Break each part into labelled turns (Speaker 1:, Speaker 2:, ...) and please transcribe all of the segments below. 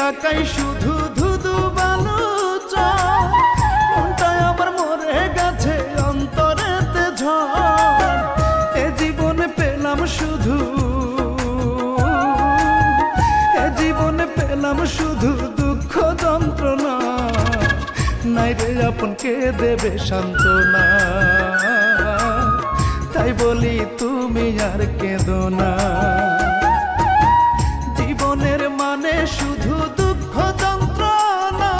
Speaker 1: তাকাই শুধু ধুধু বালু চর, মনটাই আমার মরে গেছে অন্তরেতে ঝড়। এ জীবনে পেলাম শুধু, এ জীবনে পেলাম শুধু দুঃখ যন্ত্রণা, নাই রে আপন কে দেবে সান্ত্বনা। তাই বলি তুমি আর কেঁদো না। জীবনের মানে শুধু দুঃখ যন্ত্রণা,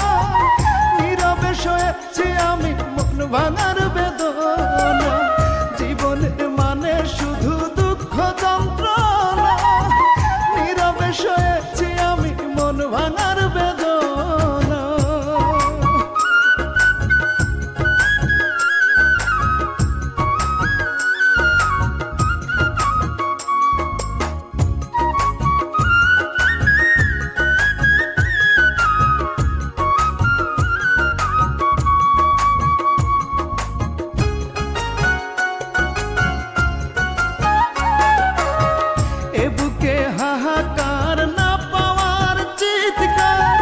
Speaker 1: নীরবে সয়েছি আমি মন ভাঙার বেদনা। জীবনের মানে শুধু দুঃখ যন্ত্রণা, নীরবে সয়েছি আমি মন ভাঙার বেদনা। বুকে হাহাকার না পাওয়ার চিৎকার,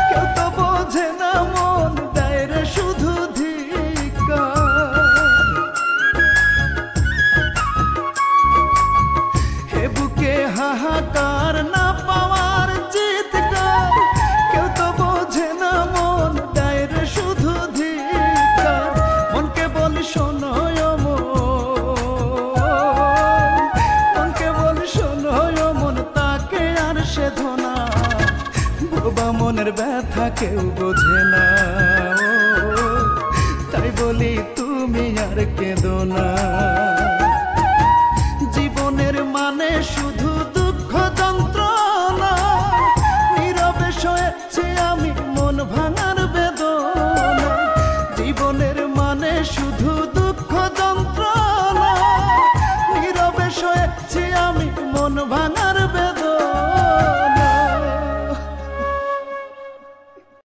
Speaker 1: কেউ তো বোঝে না মন দেয় রে শুধু ধিক্কার। হে বুকে হাহাকার না পাওয়ার চিৎকার, কেউ তো বোঝে না মন দেয় রে শুধু ধিক্কার। মনকে বলি শোনো মনের ব্যথা কেউ বোঝে না, তাই বলি তুমি আর কেঁদো না।